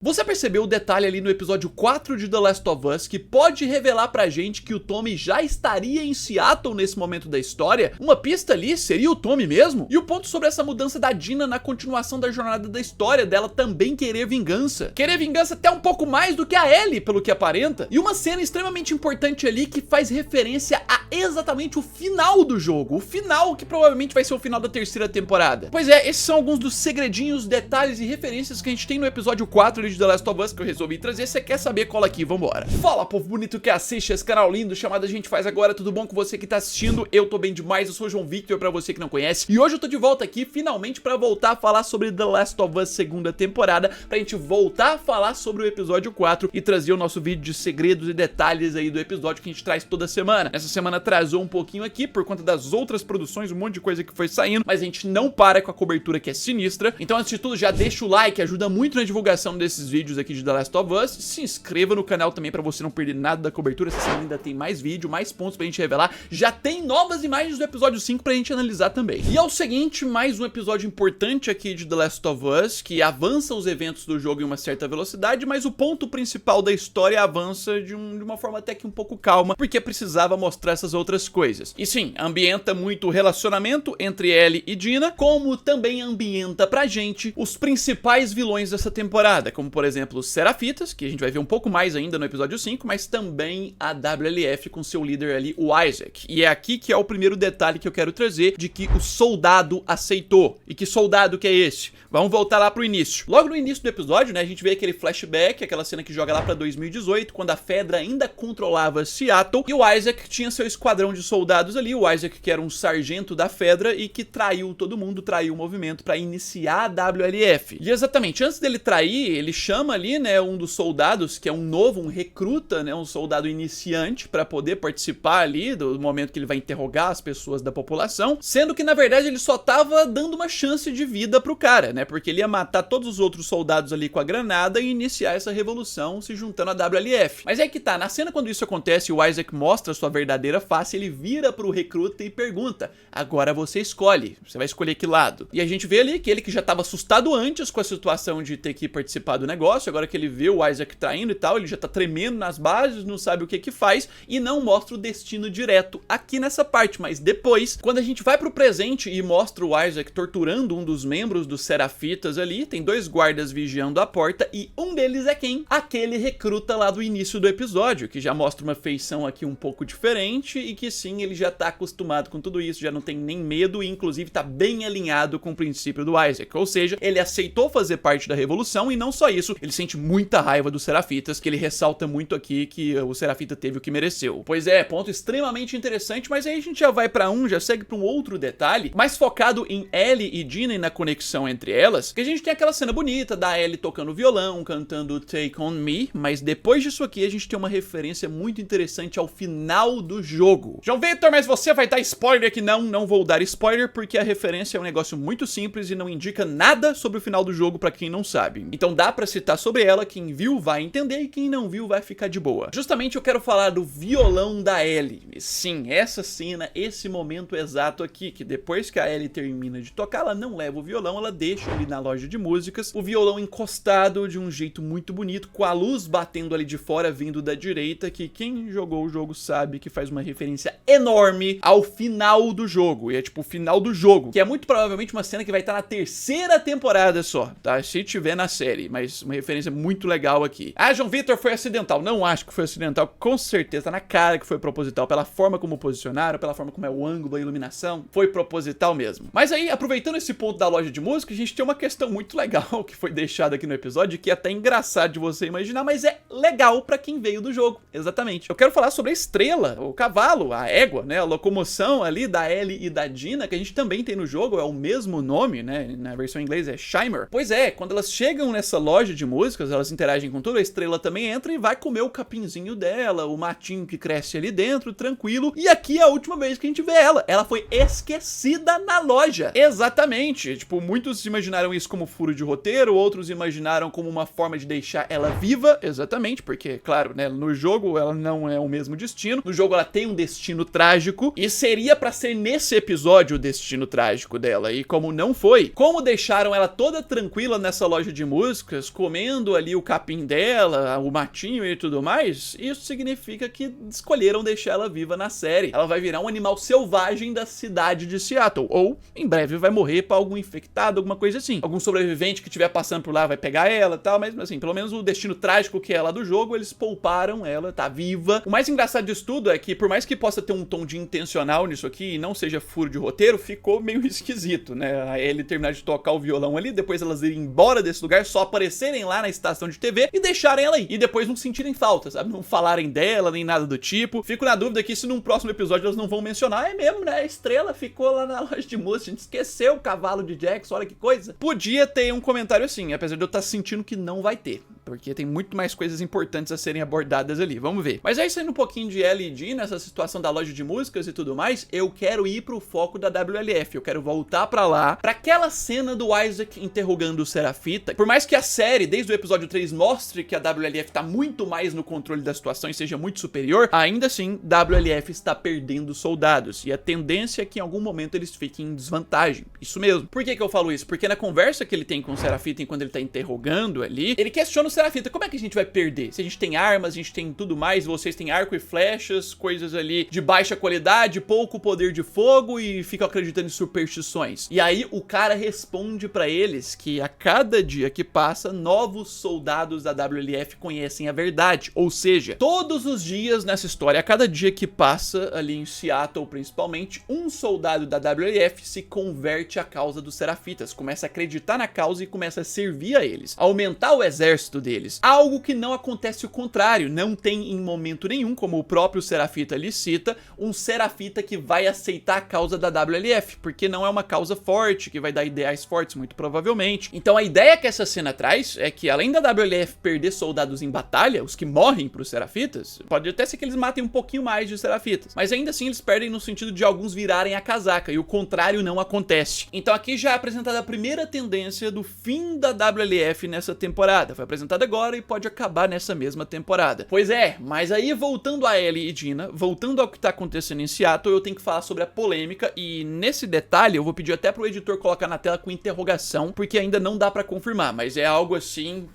Você percebeu o detalhe ali no episódio 4 de The Last of Us que pode revelar pra gente que o Tommy já estaria em Seattle nesse momento da história? Uma pista ali seria o Tommy mesmo? E o ponto sobre essa mudança da Dina na continuação da jornada da história dela também querer vingança. Querer vingança até um pouco mais do que a Ellie, pelo que aparenta. E uma cena extremamente importante ali que faz referência a exatamente o final do jogo. O final que provavelmente vai ser o final da terceira temporada. Pois é, esses são alguns dos segredinhos, detalhes e referências que a gente tem no episódio 4 de The Last of Us que eu resolvi trazer. Se você quer saber, cola aqui, vambora. Fala, povo bonito que assiste esse canal lindo chamado A Gente Faz Agora, tudo bom com você que tá assistindo? Eu tô bem demais, eu sou o João Victor, pra você que não conhece. E hoje eu tô de volta aqui, finalmente, pra voltar a falar sobre The Last of Us segunda temporada, pra gente voltar a falar sobre o episódio 4 e trazer o nosso vídeo de segredos e detalhes aí do episódio que a gente traz toda semana. Essa semana atrasou um pouquinho aqui por conta das outras produções, um monte de coisa que foi saindo, mas a gente não para com a cobertura que é sinistra. Então, antes de tudo, já deixa o like, ajuda muito na divulgação desses vídeos aqui de The Last of Us. Se inscreva no canal também pra você não perder nada da cobertura. Essa semana ainda tem mais vídeo, mais pontos pra gente revelar. Já tem novas imagens do episódio 5 pra gente analisar também. E é o seguinte, mais um episódio importante aqui de The Last of Us, que avança os eventos do jogo em uma certa velocidade, mas o ponto principal da história avança de uma forma até que um pouco calma, porque precisava mostrar essas outras coisas. E sim, ambienta muito o relacionamento entre Ellie e Dina, como também ambienta pra gente os principais vilões dessa temporada, como por exemplo os Serafitas, que a gente vai ver um pouco mais ainda no episódio 5, mas também a WLF com seu líder ali, o Isaac. E é aqui que é o primeiro detalhe que eu quero trazer, de que o soldado aceitou. E que soldado que é esse? Vamos voltar lá pro início. Logo no início do episódio, né, a gente vê aquele flashback, aquela cena que joga lá pra 2018, quando a Fedra ainda controlava Seattle, e o Isaac tinha seu esquadrão de soldados ali, o Isaac que era um sargento da Fedra e que traiu todo mundo, traiu o movimento pra iniciar a WLF. E exatamente, antes dele trair, ele chama ali, né, um dos soldados, que é um novo, um recruta, né, um soldado iniciante, pra poder participar ali do momento que ele vai interrogar as pessoas da população, sendo que na verdade ele só tava dando uma chance de vida pro cara, né, porque ele ia matar todos os outros soldados ali com a granada e iniciar essa revolução se juntando à WLF. Mas é que tá, na cena quando isso acontece, o Isaac mostra sua verdadeira face, ele vira pro recruta e pergunta: agora você escolhe, você vai escolher que lado? E a gente vê ali que ele que já tava assustado antes com a situação de ter que participar do negócio, agora que ele vê o Isaac traindo e tal, ele já tá tremendo nas bases, não sabe o que que faz e não mostra o destino direto aqui nessa parte, mas depois, quando a gente vai pro presente e mostra o Isaac torturando um dos membros dos Serafitas ali, tem dois guardas vigiando a porta e um deles é quem? Aquele recruta lá do início do episódio, que já mostra uma feição aqui um pouco diferente e que sim, ele já tá acostumado com tudo isso, já não tem nem medo e inclusive tá bem alinhado com o princípio do Isaac, ou seja, ele aceitou fazer parte da revolução e não só isso, ele sente muita raiva dos Serafitas, que ele ressalta muito aqui que o Serafita teve o que mereceu. Pois é, ponto extremamente interessante, mas aí a gente já vai pra já segue pra um outro detalhe, mais focado em Ellie e Dina e na conexão entre elas, que a gente tem aquela cena bonita da Ellie tocando violão, cantando Take On Me, mas depois disso aqui a gente tem uma referência muito interessante ao final do jogo. João Victor, mas você vai dar spoiler aqui? Não vou dar spoiler, porque a referência é um negócio muito simples e não indica nada sobre o final do jogo pra quem não sabe. Então dá pra citar sobre ela, quem viu vai entender e quem não viu vai ficar de boa. Justamente eu quero falar do violão da Ellie. Sim, essa cena, esse momento exato aqui, que depois que a Ellie termina de tocar, ela não leva o violão, ela deixa ali na loja de músicas, o violão encostado de um jeito muito bonito, com a luz batendo ali de fora, vindo da direita, que quem jogou o jogo sabe que faz uma referência enorme ao final do jogo, e é tipo o final do jogo, que é muito provavelmente uma cena que vai estar na terceira temporada só, tá? Se tiver na série, mas uma referência muito legal aqui. Ah, João Victor, foi acidental. Não acho que foi acidental, com certeza, tá na cara que foi proposital, pela forma como posicionaram, pela forma como é o ângulo, a iluminação, foi proposital mesmo. Mas aí, aproveitando esse ponto da loja de música, a gente tem uma questão muito legal que foi deixada aqui no episódio, que é até engraçado de você imaginar, mas é legal pra quem veio do jogo, exatamente. Eu quero falar sobre a estrela, o cavalo, a égua, né, a locomoção ali da Ellie e da Dina, que a gente também tem no jogo, é o mesmo nome, né, na versão em inglês é Shimmer. Pois é, quando elas chegam nessa loja de músicas, elas interagem com tudo, a estrela também entra e vai comer o capinzinho dela, o matinho que cresce ali dentro, tranquilo, e aqui é a última vez que a gente vê ela. Ela foi esquecida na loja. Exatamente. Tipo, muitos imaginaram isso como furo de roteiro, outros imaginaram como uma forma de deixar ela viva, exatamente, porque, claro, né, no jogo ela não é o mesmo destino, no jogo ela tem um destino trágico, e seria pra ser nesse episódio o destino trágico dela, e como não foi, como deixaram ela toda tranquila nessa loja de músicas, comendo ali o capim dela, o matinho e tudo mais, isso significa que escolheram deixar ela viva na série. Ela vai virar um animal selvagem da cidade de Seattle, ou em breve vai morrer pra algum infectado, alguma coisa assim. Algum sobrevivente que estiver passando por lá vai pegar ela e tal, mas assim, pelo menos o destino trágico que é lá do jogo, eles pouparam ela, tá viva. O mais engraçado disso tudo é que, por mais que possa ter um tom de intencional nisso aqui e não seja furo de roteiro, ficou meio esquisito, né? A Ellie terminar de tocar o violão ali, depois elas irem embora desse lugar, só aparecerem lá na estação de TV e deixarem ela aí. E depois não sentirem falta, sabe? Não falarem dela, nem nada do tipo. Fico na dúvida aqui se num próximo episódio elas não vão mencionar. É mesmo, né? A estrela ficou lá na loja de música, a gente esqueceu o cavalo de Jackson, olha que coisa. Podia ter um comentário assim, apesar de eu estar sentindo que não vai ter, porque tem muito mais coisas importantes a serem abordadas ali, vamos ver. Mas aí, saindo um pouquinho de Ellie e Dee nessa situação da loja de músicas e tudo mais, eu quero ir pro foco da WLF, eu quero voltar pra lá, pra aquela cena do Isaac interrogando o Seraphita. Por mais que a série, desde o episódio 3, mostre que a WLF tá muito mais no controle da situação e seja muito superior, ainda assim, WLF está perdendo soldados, e a tendência é que em algum momento eles fiquem em desvantagem. Isso mesmo. Por que eu falo isso? Porque na conversa que ele tem com o Seraphita enquanto ele tá interrogando ali, ele questiona o Seraphita, como é que a gente vai perder? Se a gente tem armas, a gente tem tudo mais, vocês têm arco e flechas, coisas ali de baixa qualidade, pouco poder de fogo e ficam acreditando em superstições. E aí o cara responde pra eles que a cada dia que passa, novos soldados da WLF conhecem a verdade. Ou seja, todos os dias nessa história, a cada dia que passa ali em Seattle principalmente, um soldado da WLF se converte à causa dos Seraphitas, começa a acreditar na causa e começa a servir a eles, aumentar o exército deles. Algo que não acontece o contrário, não tem em momento nenhum, como o próprio Seraphita lhe cita, um Seraphita que vai aceitar a causa da WLF, porque não é uma causa forte, que vai dar ideais fortes, muito provavelmente. Então a ideia que essa cena traz é que, além da WLF perder soldados em batalha, os que morrem pros Seraphitas, pode até ser que eles matem um pouquinho mais de Seraphitas, mas ainda assim eles perdem no sentido de alguns virarem a casaca, e o contrário não acontece. Então aqui já é apresentada a primeira tendência do fim da WLF nessa temporada. Foi apresentada agora e pode acabar nessa mesma temporada. Pois é, mas aí voltando a Ellie e Dina, voltando ao que tá acontecendo em Seattle, eu tenho que falar sobre a polêmica, e nesse detalhe eu vou pedir até pro editor colocar na tela com interrogação, porque ainda não dá pra confirmar, mas é algo assim,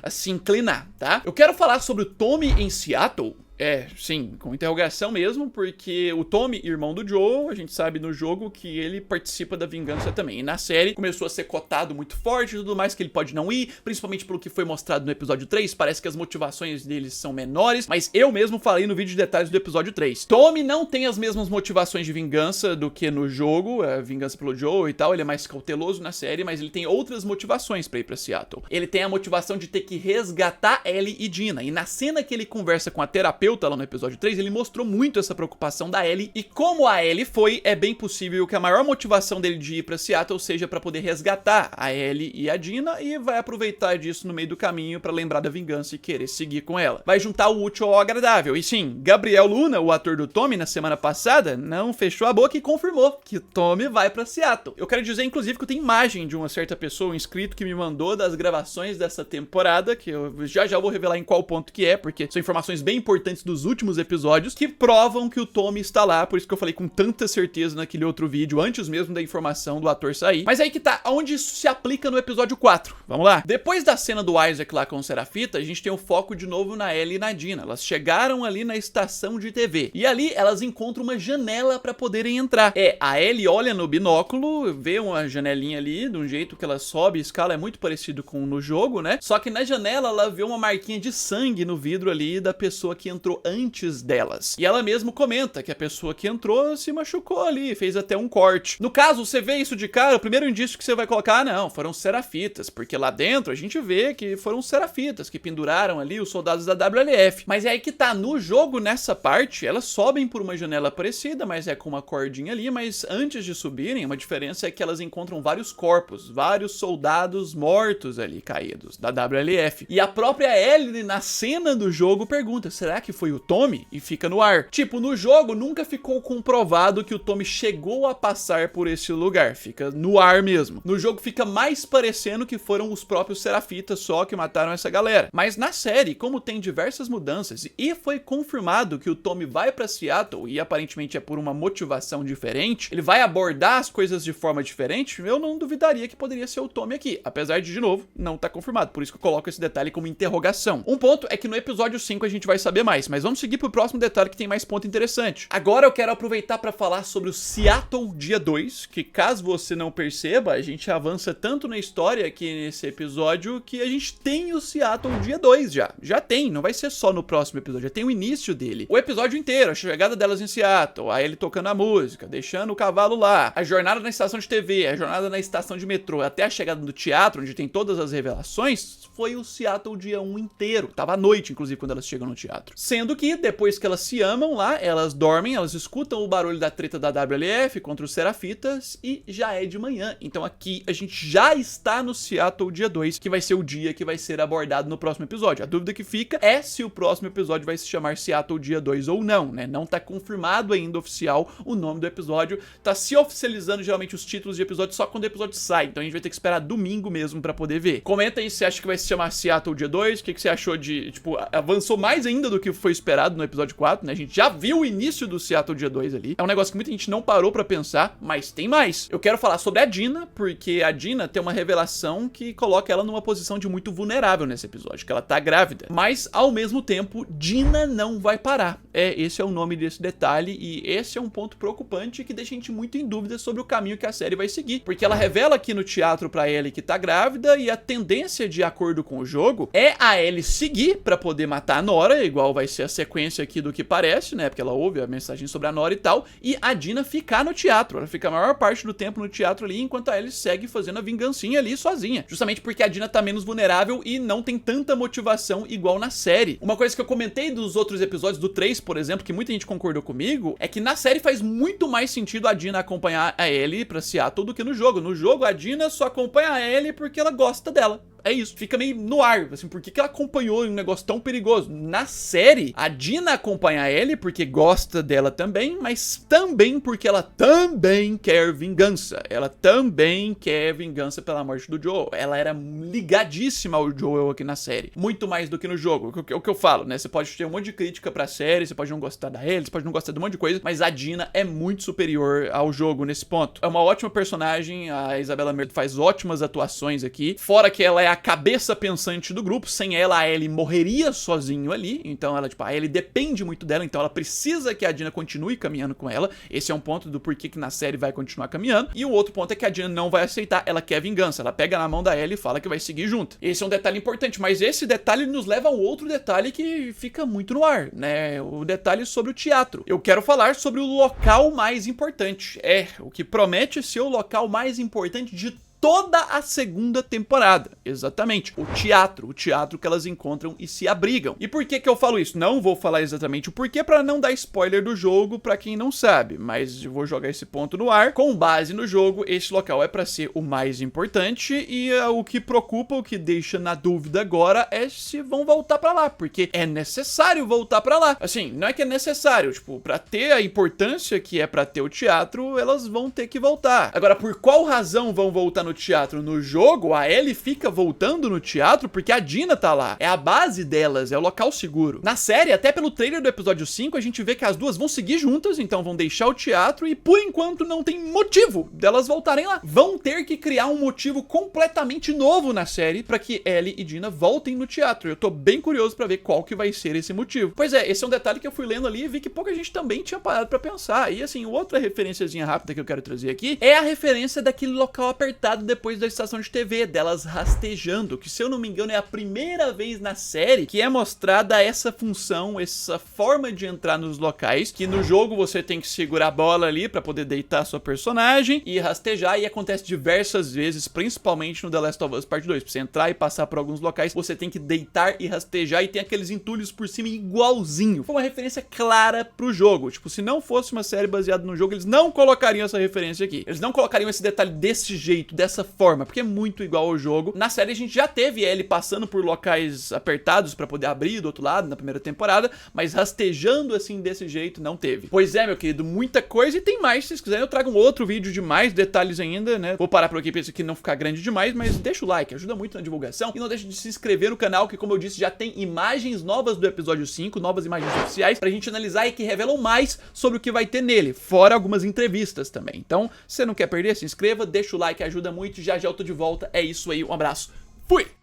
a se inclinar, tá? Eu quero falar sobre o Tommy em Seattle. É, sim, com interrogação mesmo, porque o Tommy, irmão do Joe, a gente sabe no jogo que ele participa da vingança também. E na série começou a ser cotado muito forte e tudo mais, que ele pode não ir, principalmente pelo que foi mostrado no episódio 3, parece que as motivações deles são menores, mas eu mesmo falei no vídeo de detalhes do episódio 3. Tommy não tem as mesmas motivações de vingança do que no jogo, a vingança pelo Joe e tal, ele é mais cauteloso na série, mas ele tem outras motivações pra ir pra Seattle. Ele tem a motivação de ter que resgatar Ellie e Dina, e na cena que ele conversa com a terapeuta lá no episódio 3, ele mostrou muito essa preocupação da Ellie, e como a Ellie foi, é bem possível que a maior motivação dele de ir pra Seattle seja pra poder resgatar a Ellie e a Dina, e vai aproveitar disso no meio do caminho pra lembrar da vingança e querer seguir com ela. Vai juntar o útil ao agradável. E sim, Gabriel Luna, o ator do Tommy, na semana passada, não fechou a boca e confirmou que Tommy vai pra Seattle. Eu quero dizer, inclusive, que eu tenho imagem de uma certa pessoa, um inscrito, que me mandou das gravações dessa temporada, que eu já vou revelar em qual ponto que é, porque são informações bem importantes dos últimos episódios que provam que o Tommy está lá, por isso que eu falei com tanta certeza naquele outro vídeo, antes mesmo da informação do ator sair. Mas aí que tá, onde isso se aplica no episódio 4. Vamos lá. Depois da cena do Isaac lá com o Seraphita, a gente tem o foco de novo na Ellie e na Dina. Elas chegaram ali na estação de TV, e ali elas encontram uma janela pra poderem entrar. A Ellie olha no binóculo, vê uma janelinha ali, de um jeito que ela sobe, escala, é muito parecido com no jogo, né? Só que na janela ela vê uma marquinha de sangue no vidro ali da pessoa que entrou antes delas. E ela mesmo comenta que a pessoa que entrou se machucou ali, fez até um corte. No caso, você vê isso de cara, o primeiro indício que você vai colocar, não, foram Seraphitas, porque lá dentro a gente vê que foram Seraphitas que penduraram ali os soldados da WLF. Mas é aí que tá, no jogo, nessa parte, elas sobem por uma janela parecida, mas é com uma cordinha ali, mas antes de subirem, uma diferença é que elas encontram vários corpos, vários soldados mortos ali, caídos, da WLF. E a própria Ellie, na cena do jogo, pergunta, será que foi o Tommy e fica no ar. Tipo, no jogo nunca ficou comprovado que o Tommy chegou a passar por esse lugar, fica no ar mesmo. No jogo fica mais parecendo que foram os próprios Serafitas só que mataram essa galera. Mas na série, como tem diversas mudanças e foi confirmado que o Tommy vai pra Seattle e aparentemente é por uma motivação diferente, ele vai abordar as coisas de forma diferente, eu não duvidaria que poderia ser o Tommy aqui, apesar de novo, não tá confirmado, por isso que eu coloco esse detalhe como interrogação. Um ponto é que no episódio 5 a gente vai saber mais, mas vamos seguir pro próximo detalhe que tem mais ponto interessante. Agora eu quero aproveitar pra falar sobre o Seattle dia 2, que caso você não perceba, a gente avança tanto na história aqui nesse episódio que a gente tem o Seattle dia 2 já tem, não vai ser só no próximo episódio, já tem o início dele, o episódio inteiro, a chegada delas em Seattle, a ele tocando a música, deixando o cavalo lá, a jornada na estação de TV, a jornada na estação de metrô, até a chegada do teatro, onde tem todas as revelações, foi o Seattle dia 1 inteiro, tava à noite inclusive quando elas chegam no teatro, sendo que depois que elas se amam lá, elas dormem, elas escutam o barulho da treta da WLF contra os Serafitas e já é de manhã, então aqui a gente já está no Seattle dia 2, que vai ser o dia que vai ser abordado no próximo episódio. A dúvida que fica é se o próximo episódio vai se chamar Seattle dia 2 ou não, né? Não tá confirmado ainda oficial o nome do episódio, tá se oficializando geralmente os títulos de episódio só quando o episódio sai, então a gente vai ter que esperar domingo mesmo pra poder ver. Comenta aí se você acha que vai se chamar Seattle dia 2, o que você achou de, tipo, avançou mais ainda do que foi esperado no episódio 4, né? A gente já viu o início do Seattle dia 2 ali, é um negócio que muita gente não parou pra pensar, mas tem mais. Eu quero falar sobre a Dina, porque a Dina tem uma revelação que coloca ela numa posição de muito vulnerável nesse episódio, que ela tá grávida, mas ao mesmo tempo, Dina não vai parar. Esse é o nome desse detalhe e esse é um ponto preocupante que deixa a gente muito em dúvida sobre o caminho que a série vai seguir, porque ela revela aqui no teatro pra Ellie que tá grávida e a tendência, de acordo com o jogo, é a Ellie seguir pra poder matar a Nora, igual vai ser a sequência aqui do que parece, né, porque ela ouve a mensagem sobre a Nora e tal, e a Dina ficar no teatro, ela fica a maior parte do tempo no teatro ali, enquanto a Ellie segue fazendo a vingancinha ali sozinha, justamente porque a Dina tá menos vulnerável e não tem tanta motivação igual na série. Uma coisa que eu comentei dos outros episódios do 3, por exemplo, que muita gente concordou comigo, é que na série faz muito mais sentido a Dina acompanhar a Ellie pra Seattle do que no jogo. No jogo, a Dina só acompanha a Ellie porque ela gosta dela. É isso, fica meio no ar, assim, por que ela acompanhou um negócio tão perigoso? Na série, a Dina acompanha a Ellie porque gosta dela também, mas também porque ela também quer vingança. Ela também quer vingança pela morte do Joel. Ela era ligadíssima ao Joel aqui na série, muito mais do que no jogo. O que eu falo, né? Você pode ter um monte de crítica pra série, você pode não gostar da Ellie, você pode não gostar de um monte de coisa, mas a Dina é muito superior ao jogo nesse ponto. É uma ótima personagem, a Isabela Merlo faz ótimas atuações aqui, fora que ela é a cabeça pensante do grupo, sem ela a Ellie morreria sozinho ali, então ela, tipo, a Ellie depende muito dela, então ela precisa que a Dina continue caminhando com ela. Esse é um ponto do porquê que na série vai continuar caminhando, e o outro ponto é que a Dina não vai aceitar, ela quer vingança, ela pega na mão da Ellie e fala que vai seguir junto. Esse é um detalhe importante, mas esse detalhe nos leva a um outro detalhe que fica muito no ar, né, o detalhe sobre o teatro. Eu quero falar sobre o local mais importante, o que promete ser o local mais importante de toda a segunda temporada, exatamente, o teatro que elas encontram e se abrigam. E por que que eu falo isso? Não vou falar exatamente o porquê pra não dar spoiler do jogo pra quem não sabe, mas eu vou jogar esse ponto no ar. Com base no jogo, esse local é pra ser o mais importante e o que preocupa, o que deixa na dúvida agora é se vão voltar pra lá, porque é necessário voltar pra lá. Assim, não é que é necessário, tipo, pra ter a importância que é pra ter o teatro, elas vão ter que voltar. Agora, por qual razão vão voltar no teatro? No jogo, a Ellie fica voltando no teatro porque a Dina tá lá. É a base delas, é o local seguro. Na série, até pelo trailer do episódio 5, a gente vê que as duas vão seguir juntas, então vão deixar o teatro e, por enquanto, não tem motivo delas voltarem lá. Vão ter que criar um motivo completamente novo na série pra que Ellie e Dina voltem no teatro. Eu tô bem curioso pra ver qual que vai ser esse motivo. Pois é, esse é um detalhe que eu fui lendo ali e vi que pouca gente também tinha parado pra pensar. E, assim, outra referenciazinha rápida que eu quero trazer aqui é a referência daquele local apertado depois da estação de TV, delas rastejando, que se eu não me engano é a primeira vez na série que é mostrada essa função, essa forma de entrar nos locais, que no jogo você tem que segurar a bola ali pra poder deitar a sua personagem e rastejar, e acontece diversas vezes, principalmente no The Last of Us Part 2, pra você entrar e passar por alguns locais, você tem que deitar e rastejar, e tem aqueles entulhos por cima igualzinho. Foi uma referência clara pro jogo, tipo, se não fosse uma série baseada no jogo, eles não colocariam essa referência aqui, eles não colocariam esse detalhe desse jeito, dessa dessa forma, porque é muito igual ao jogo. Na série a gente já teve ele passando por locais apertados pra poder abrir do outro lado na primeira temporada, mas rastejando assim desse jeito não teve. Pois é, meu querido, muita coisa e tem mais. Se vocês quiserem eu trago um outro vídeo de mais detalhes ainda, né? Vou parar por aqui pra isso aqui não ficar grande demais, mas deixa o like, ajuda muito na divulgação. E não deixe de se inscrever no canal, que como eu disse, já tem imagens novas do episódio 5, novas imagens oficiais pra gente analisar e que revelam mais sobre o que vai ter nele, fora algumas entrevistas também. Então, se você não quer perder, se inscreva, deixa o like, ajuda muito. Já já eu tô de volta. É isso aí, um abraço. Fui!